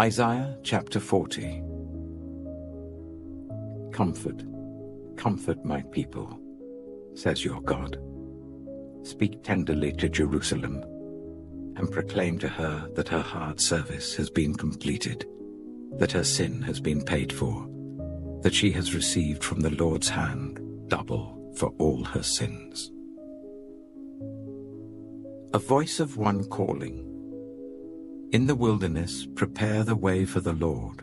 Isaiah chapter 40. Comfort, comfort my people, says your God. Speak tenderly to Jerusalem, and proclaim to her that her hard service has been completed, that her sin has been paid for, that she has received from the Lord's hand double for all her sins. A voice of one calling. In the wilderness, prepare the way for the Lord.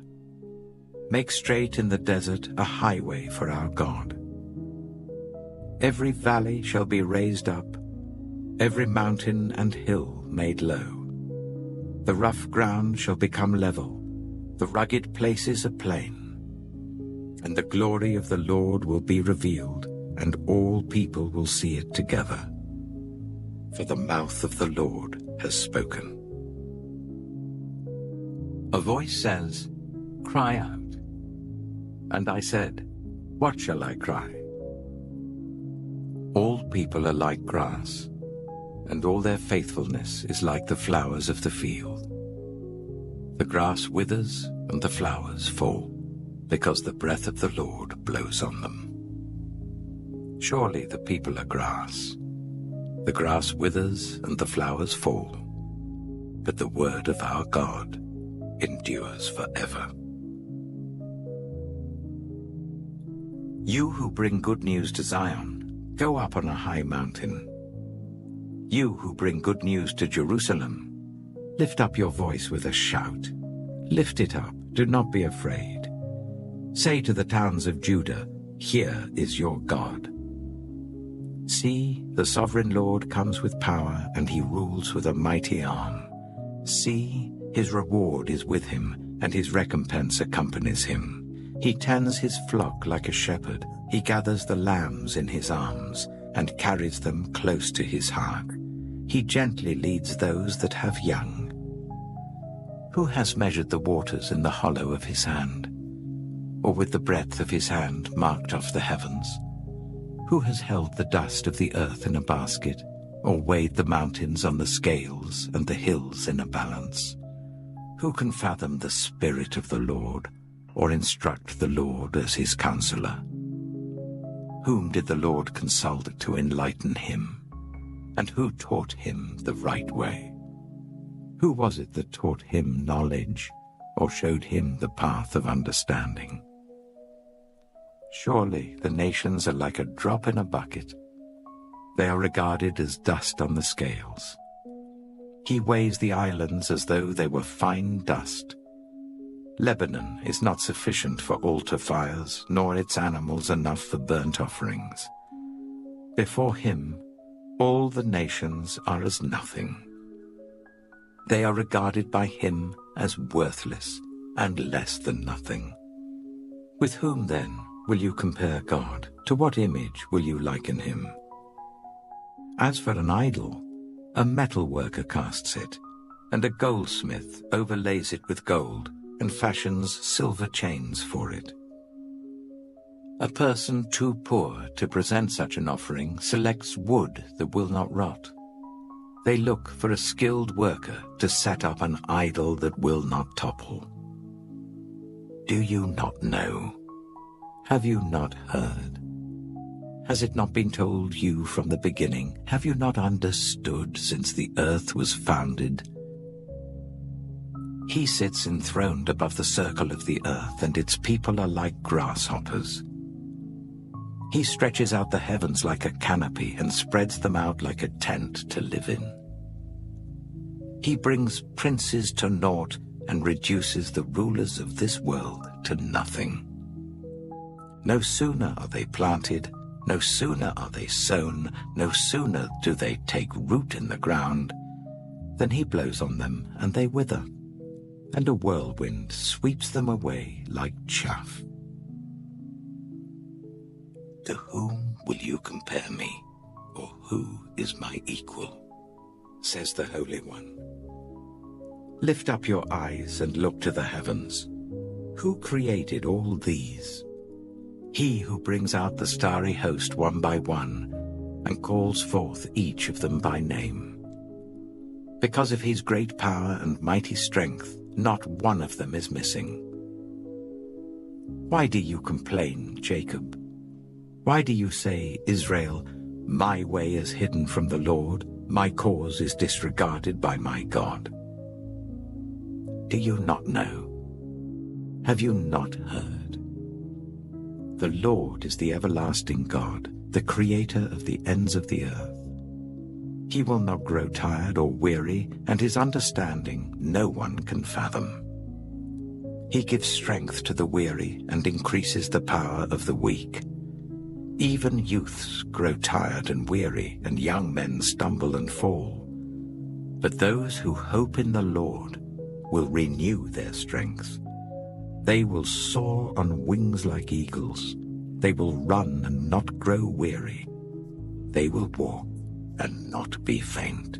Make straight in the desert a highway for our God. Every valley shall be raised up, every mountain and hill made low. The rough ground shall become level, the rugged places a plain. And the glory of the Lord will be revealed, and all people will see it together. For the mouth of the Lord has spoken. A voice says, "Cry out." And I said, "What shall I cry?" All people are like grass, and all their faithfulness is like the flowers of the field. The grass withers and the flowers fall, because the breath of the Lord blows on them. Surely the people are grass. The grass withers and the flowers fall, but the word of our God endures forever. You who bring good news to Zion, go up on a high mountain. You who bring good news to Jerusalem, lift up your voice with a shout. Lift it up, do not be afraid. Say to the towns of Judah, "Here is your God." See, the sovereign Lord comes with power, and he rules with a mighty arm. See, his reward is with him, and his recompense accompanies him. He tends his flock like a shepherd. He gathers the lambs in his arms, and carries them close to his heart. He gently leads those that have young. Who has measured the waters in the hollow of his hand, or with the breadth of his hand marked off the heavens? Who has held the dust of the earth in a basket, or weighed the mountains on the scales and the hills in a balance? Who can fathom the Spirit of the Lord, or instruct the Lord as his counselor? Whom did the Lord consult to enlighten him? And who taught him the right way? Who was it that taught him knowledge, or showed him the path of understanding? Surely the nations are like a drop in a bucket. They are regarded as dust on the scales. He weighs the islands as though they were fine dust. Lebanon is not sufficient for altar fires, nor its animals enough for burnt offerings. Before him, all the nations are as nothing. They are regarded by him as worthless and less than nothing. With whom, then, will you compare God? To what image will you liken him? As for an idol, a metal worker casts it, and a goldsmith overlays it with gold, and fashions silver chains for it. A person too poor to present such an offering selects wood that will not rot. They look for a skilled worker to set up an idol that will not topple. Do you not know? Have you not heard? Has it not been told you from the beginning? Have you not understood since the earth was founded? He sits enthroned above the circle of the earth, and its people are like grasshoppers. He stretches out the heavens like a canopy and spreads them out like a tent to live in. He brings princes to naught and reduces the rulers of this world to nothing. No sooner are they planted, no sooner are they sown, no sooner do they take root in the ground, than he blows on them and they wither, and a whirlwind sweeps them away like chaff. To whom will you compare me, or who is my equal? Says the Holy One. Lift up your eyes and look to the heavens. Who created all these? He who brings out the starry host one by one, and calls forth each of them by name. Because of his great power and mighty strength, Not one of them is missing. Why do you complain, Jacob? Why do you say, Israel, my way is hidden from the Lord, my cause is disregarded by my God? Do you not know? Have you not heard? The Lord is the everlasting God, the creator of the ends of the earth. He will not grow tired or weary, and his understanding no one can fathom. He gives strength to the weary and increases the power of the weak. Even youths grow tired and weary, and young men stumble and fall. But those who hope in the Lord will renew their strength. They will soar on wings like eagles. They will run and not grow weary. They will walk and not be faint.